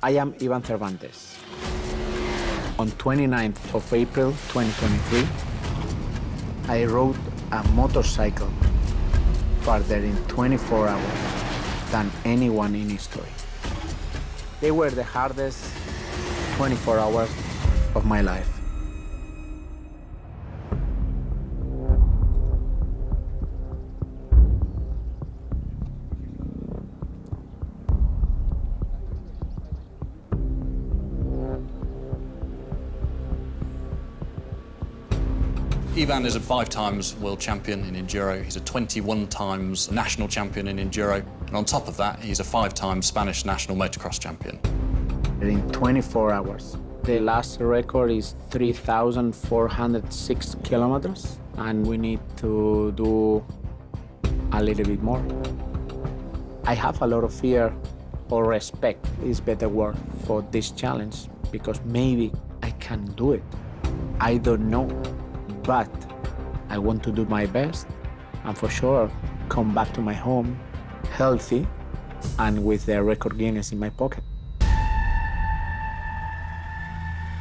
I am Iván Cervantes. On 29th of April 2023, I rode a motorcycle farther in 24 hours than anyone in history. They were the hardest 24 hours of my life. Iván is a 5 times world champion in Enduro. He's a 21 times national champion in Enduro. And on top of that, he's a 5 times Spanish national motocross champion. In 24 hours. The last record is 3,406 kilometers, and we need to do a little bit more. I have a lot of fear, or respect is better word, for this challenge, because maybe I can do it. I don't know. But I want to do my best and for sure come back to my home healthy and with the record Guinness in my pocket.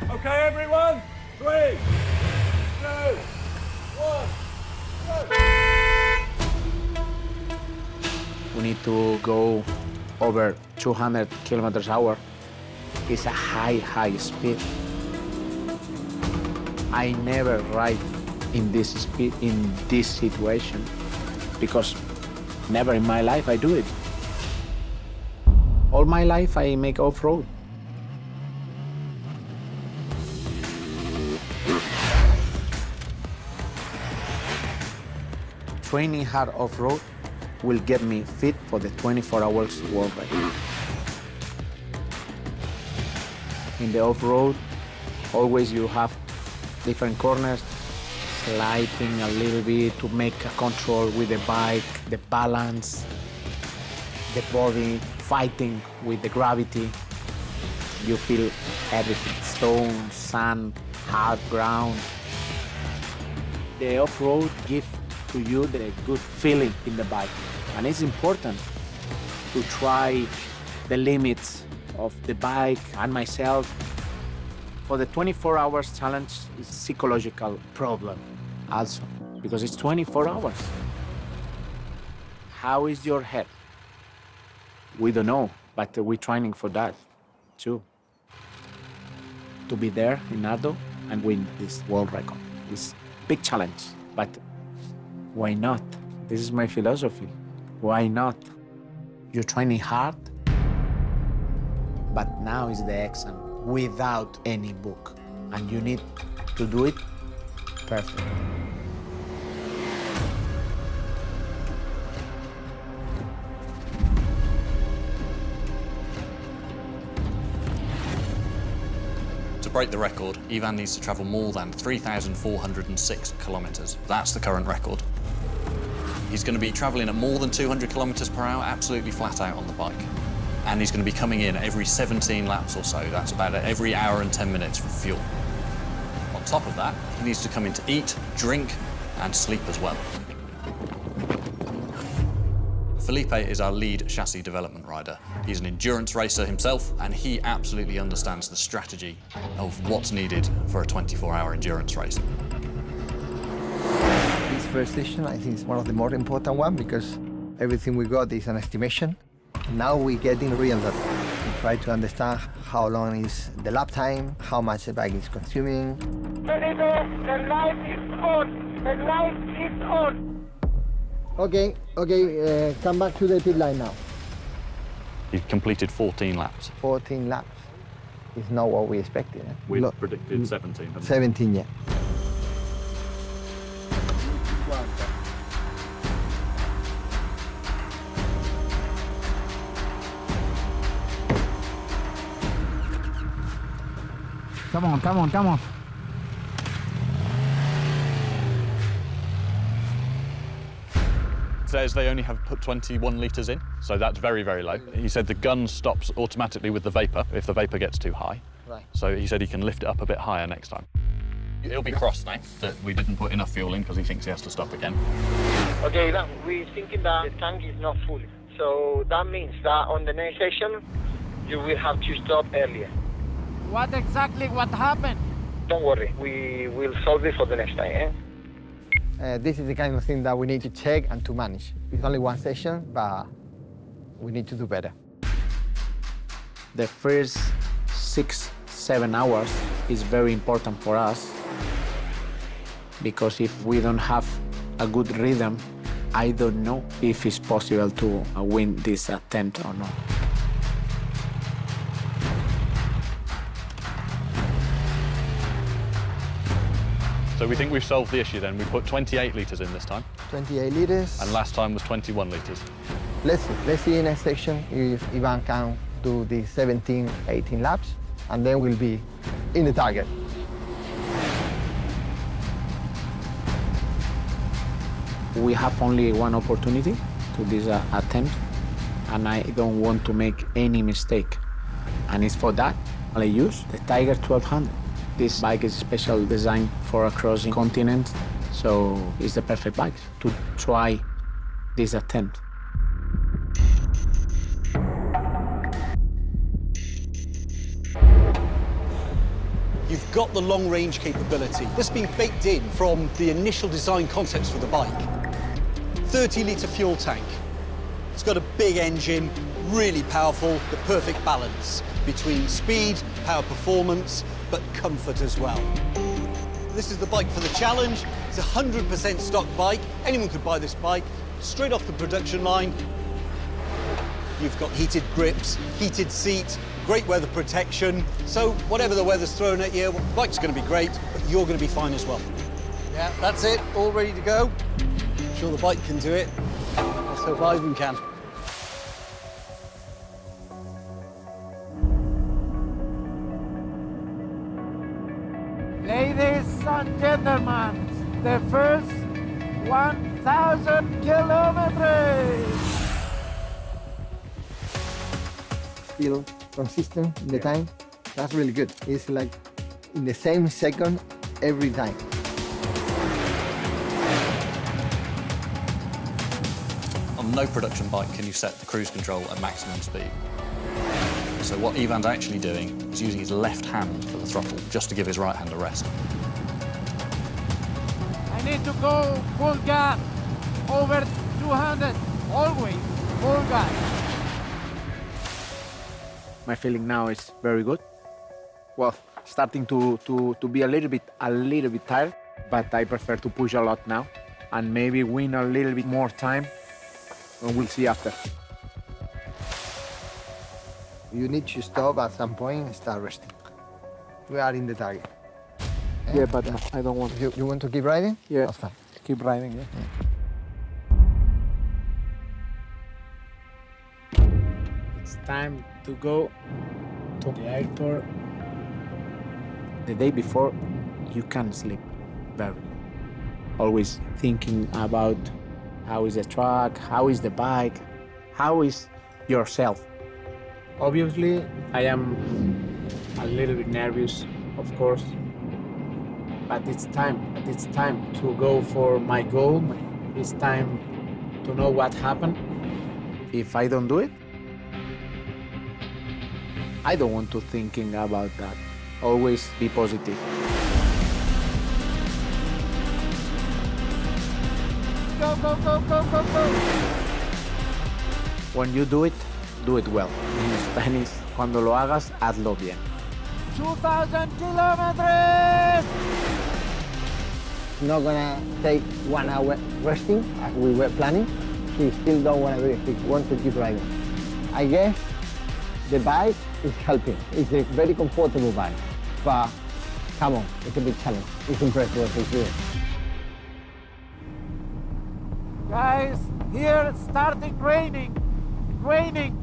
Okay, everyone, 3, 2, 1, go! We need to go over 200 kilometers an hour. It's a high speed. I never ride in this speed, in this situation, because never in my life I do it. All my life I make off-road. Training hard off-road will get me fit for the 24 hours world record. In the off-road, always you have different corners, sliding a little bit to make a control with the bike, the balance, the body, fighting with the gravity. You feel everything, stone, sand, hard ground. The off-road gives to you the good feeling in the bike. And it's important to try the limits of the bike and myself. For the 24 hours challenge, it's a psychological problem also, because it's 24 hours. How is your head? We don't know, but we're training for that too. To be there in Nardò and win this world record. It's a big challenge, but why not? This is my philosophy. Why not? You're training hard, but now is the exam without any book, and you need to do it perfect. To break the record, Iván needs to travel more than 3,406 kilometers. That's the current record. He's going to be traveling at more than 200 kilometers per hour, absolutely flat out on the bike. And he's going to be coming in every 17 laps or so. That's about every hour and 10 minutes for fuel. On top of that, he needs to come in to eat, drink, and sleep as well. Felipe is our lead chassis development rider. He's an endurance racer himself, and he absolutely understands the strategy of what's needed for a 24-hour endurance race. This first session, I think, is one of the more important ones because everything we got is an estimation. Now we get in real data. We try to understand how long is the lap time, how much the bike is consuming. The light is on! The light is on! Okay, come back to the pit line now. He completed 14 laps. 14 laps is not what we expected. Eh? We predicted 17. 17, yeah. Come on, come on, come on. Says they only have put 21 litres in, so that's very, very low. He said the gun stops automatically with the vapour if the vapour gets too high. Right. So he said he can lift it up a bit higher next time. He'll be cross now that we didn't put enough fuel in because he thinks he has to stop again. Okay, we're thinking that the tank is not full. So that means that on the next session, you will have to stop earlier. What exactly what happened? Don't worry, we will solve it for the next time, This is the kind of thing that we need to check and to manage. It's only one session, but we need to do better. The first 6-7 hours is very important for us because if we don't have a good rhythm, I don't know if it's possible to win this attempt or not. So we think we've solved the issue then. We put 28 litres in this time. 28 liters. And last time was 21 litres. Let's see in next section if Ivan can do the 17, 18 laps, and then we'll be in the target. We have only one opportunity to this attempt, and I don't want to make any mistake. And it's for that I use the Tiger 1200. This bike is special designed for crossing continents, so it's the perfect bike to try this attempt. You've got the long-range capability. This has been baked in from the initial design concepts for the bike. 30-litre fuel tank. It's got a big engine, really powerful, the perfect balance between speed, power performance, but comfort as well. This is the bike for the challenge. It's a 100% stock bike. Anyone could buy this bike straight off the production line. You've got heated grips, heated seat, great weather protection. So whatever the weather's thrown at you, well, the bike's going to be great, but you're going to be fine as well. Yeah, that's it, all ready to go. I'm sure the bike can do it. Let's hope Ivan can. Ladies and gentlemen, the first 1,000 kilometers. Feel consistent in the time. That's really good. It's like in the same second every time. On no production bike can you set the cruise control at maximum speed. So what Ivan's actually doing is using his left hand for the throttle, just to give his right hand a rest. I need to go full gas, over 200, always full gas. My feeling now is very good. Well, starting to be a little bit tired, but I prefer to push a lot now and maybe win a little bit more time, and we'll see after. You need to stop at some point and start resting. We are in the target. Yeah, but I don't want to. You want to keep riding? Yeah, That's fine. keep riding, yeah. It's time to go to the airport. The day before, you can't sleep very. Always thinking about how is the track, how is the bike, how is yourself. Obviously, I am a little bit nervous, of course, but it's time to go for my goal. It's time to know what happened. If I don't do it, I don't want to thinking about that. Always be positive. Go, go, go, go, go, go. When you do it well. In Spanish, cuando lo hagas, hazlo bien. 2,000 kilometers. Not gonna take 1 hour resting as we were planning. He still don't want to do it. He wants to keep riding. I guess the bike is helping. It's a very comfortable bike, but come on, it's a big challenge. It's impressive what he's doing. Guys, here it's starting raining. Raining.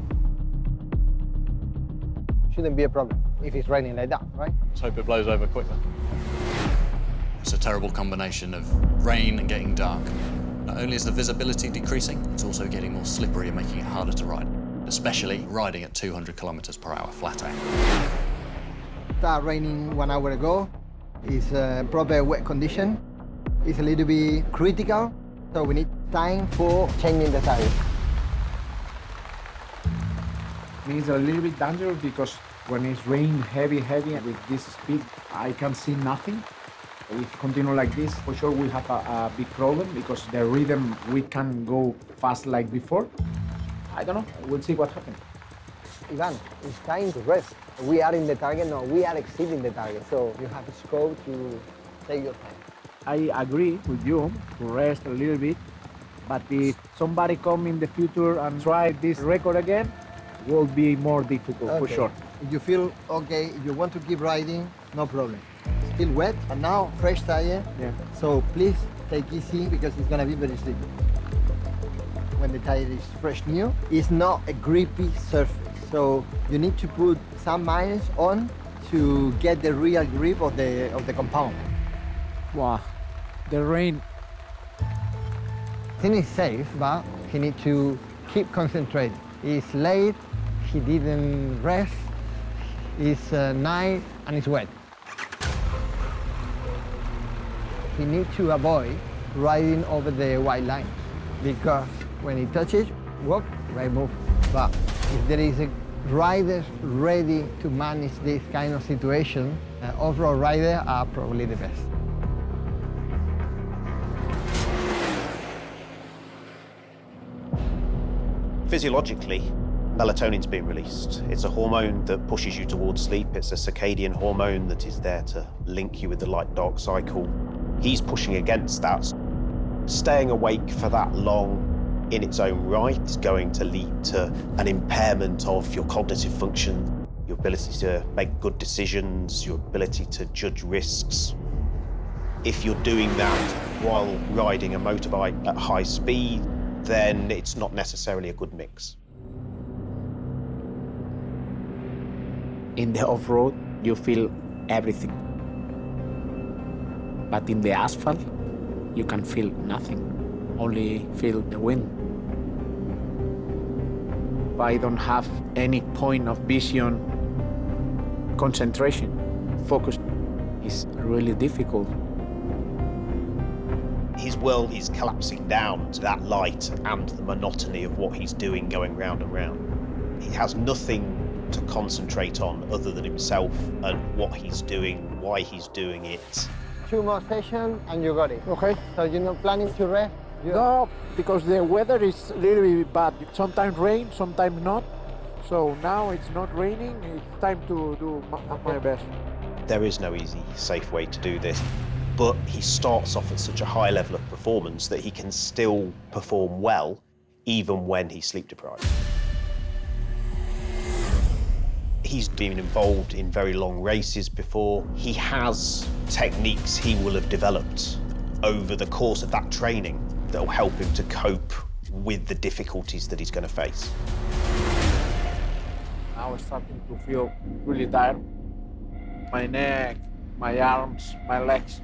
Shouldn't be a problem if it's raining like that, right? Let's hope it blows over quickly. It's a terrible combination of rain and getting dark. Not only is the visibility decreasing, it's also getting more slippery and making it harder to ride, especially riding at 200 kilometers per hour flat out. It started raining 1 hour ago. It's a proper wet condition. It's a little bit critical, so we need time for changing the tires. It's a little bit dangerous because when it's raining heavy with this speed, I can see nothing. If we continue like this, for sure we have a big problem because the rhythm, we can go fast like before. I don't know, we'll see what happens. Iván, it's time to rest. We are in the target, no, we are exceeding the target, so you have scope to take your time. I agree with you to rest a little bit, but if somebody come in the future and try this record again, it will be more difficult for sure. If you feel okay, if you want to keep riding, no problem. Still wet, and now fresh tire. Yeah. So please take easy because it's gonna be very slippery. When the tire is fresh new, it's not a grippy surface. So you need to put some miles on to get the real grip of the compound. Wow, the rain. I think it's safe, but he needs to keep concentrated. It's late, he didn't rest, it's night and it's wet. He needs to avoid riding over the white line because when he touches, whoop, right move. But if there is a rider ready to manage this kind of situation, off-road riders are probably the best. Physiologically, melatonin's being released. It's a hormone that pushes you towards sleep. It's a circadian hormone that is there to link you with the light-dark cycle. He's pushing against that. Staying awake for that long in its own right is going to lead to an impairment of your cognitive function, your ability to make good decisions, your ability to judge risks. If you're doing that while riding a motorbike at high speed, then it's not necessarily a good mix. In the off-road, you feel everything. But in the asphalt, you can feel nothing, only feel the wind. I don't have any point of vision, concentration, focus. It's really difficult. His world is collapsing down to that light and the monotony of what he's doing going round and round. He has nothing to concentrate on other than himself and what he's doing, why he's doing it. 2 more sessions and you got it. Okay. So you're not planning to rest? No, because the weather is a little bit bad. Sometimes rain, sometimes not. So now it's not raining, it's time to do my best. There is no easy, safe way to do this, but he starts off at such a high level of performance that he can still perform well, even when he's sleep deprived. He's been involved in very long races before. He has techniques he will have developed over the course of that training that will help him to cope with the difficulties that he's going to face. Now I'm starting to feel really tired. My neck, my arms, my legs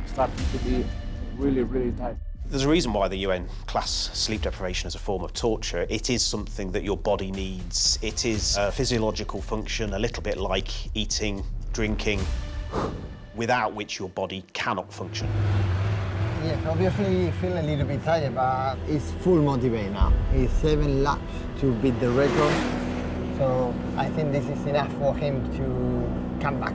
starting to be really, really tired. There's a reason why the UN class sleep deprivation as a form of torture. It is something that your body needs. It is a physiological function, a little bit like eating, drinking, without which your body cannot function. Yeah, obviously you feel a little bit tired, but it's full motivate now. It's 7 laps to beat the record. So I think this is enough for him to come back.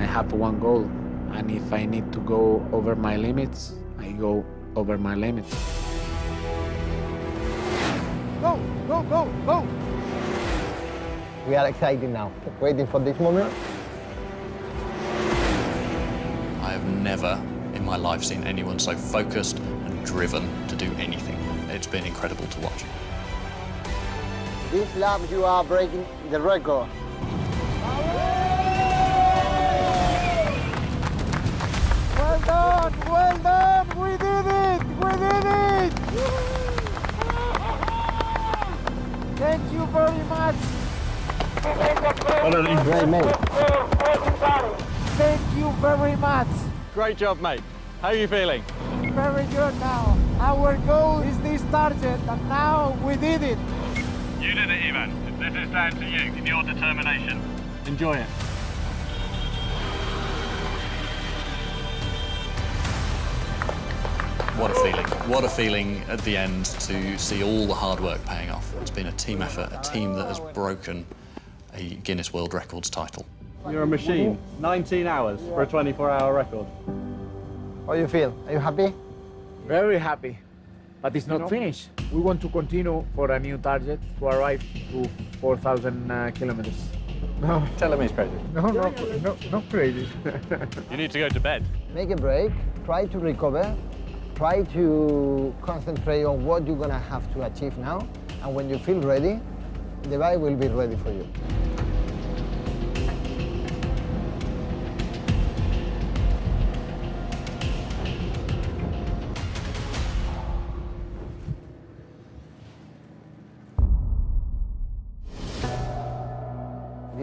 I have one goal, and if I need to go over my limits, I go over my limits. Go, go, go, go! We are excited now, waiting for this moment. I have never in my life seen anyone so focused and driven to do anything. It's been incredible to watch. This lap you are breaking the record. Well done, we did it, we did it! Thank you very much. Great, mate. Thank you very much. Great job, mate. How are you feeling? Very good now. Our goal is this target, and now we did it. You did it, Ivan. This is down to you and your determination. Enjoy it. What a feeling. What a feeling at the end to see all the hard work paying off. It's been a team effort, a team that has broken a Guinness World Records title. You're a machine. 19 hours for a 24-hour record. How you feel? Are you happy? Very happy. But it's not finished. We want to continue for a new target to arrive to 4,000 kilometers. No, Tell him he's crazy. not crazy. You need to go to bed. Make a break, try to recover, try to concentrate on what you're gonna have to achieve now, and when you feel ready, the bike will be ready for you.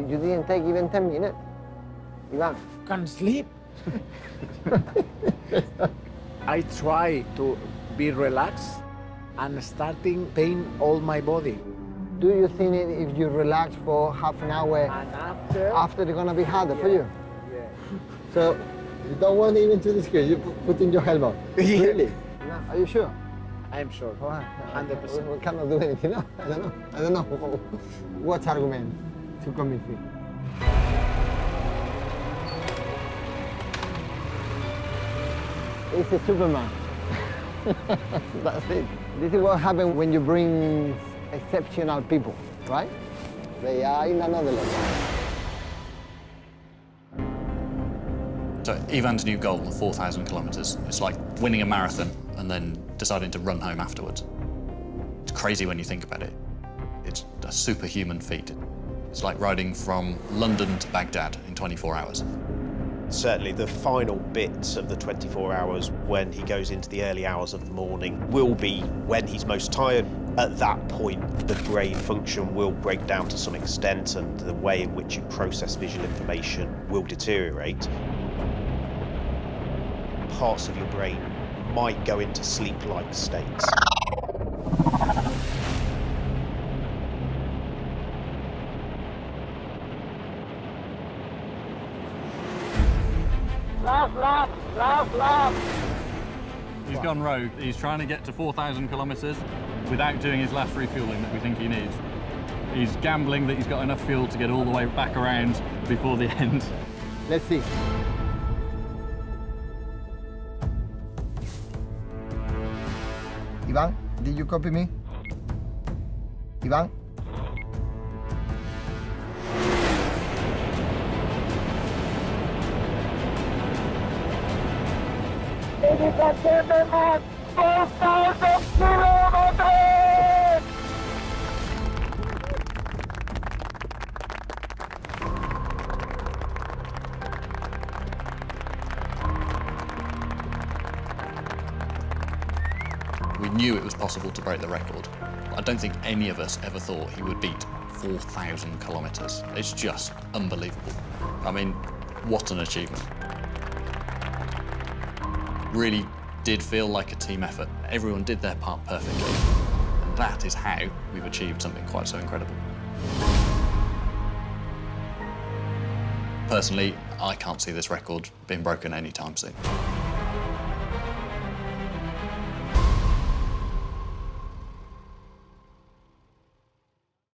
You didn't take even 10 minutes, Iván. Can't sleep. I try to be relaxed and starting pain all my body. Do you think if you relax for half an hour And after it's gonna be harder for you? Yeah. So you don't want even to discuss, you put in your helmet. Yeah. Really? No, are you sure? I'm sure. 100%. We cannot do anything. No, I don't know what argument to convince me. It's a Superman. That's it. This is what happens when you bring exceptional people, right? They are in another level. So Ivan's new goal of 4,000 kilometres, it's like winning a marathon and then deciding to run home afterwards. It's crazy when you think about it. It's a superhuman feat. It's like riding from London to Baghdad in 24 hours. Certainly the final bit of the 24 hours when he goes into the early hours of the morning will be when he's most tired. At that point, the brain function will break down to some extent and the way in which you process visual information will deteriorate. Parts of your brain might go into sleep-like states. Last lap. He's gone rogue. He's trying to get to 4,000 kilometres without doing his last refuelling that we think he needs. He's gambling that he's got enough fuel to get all the way back around before the end. Let's see. Iván, did you copy me? Iván? Ladies and gentlemen, 4,000 kilometers! We knew it was possible to break the record. I don't think any of us ever thought he would beat 4,000 kilometres. It's just unbelievable. I mean, what an achievement. Really did feel like a team effort. Everyone did their part perfectly. And that is how we've achieved something quite so incredible. Personally, I can't see this record being broken anytime soon.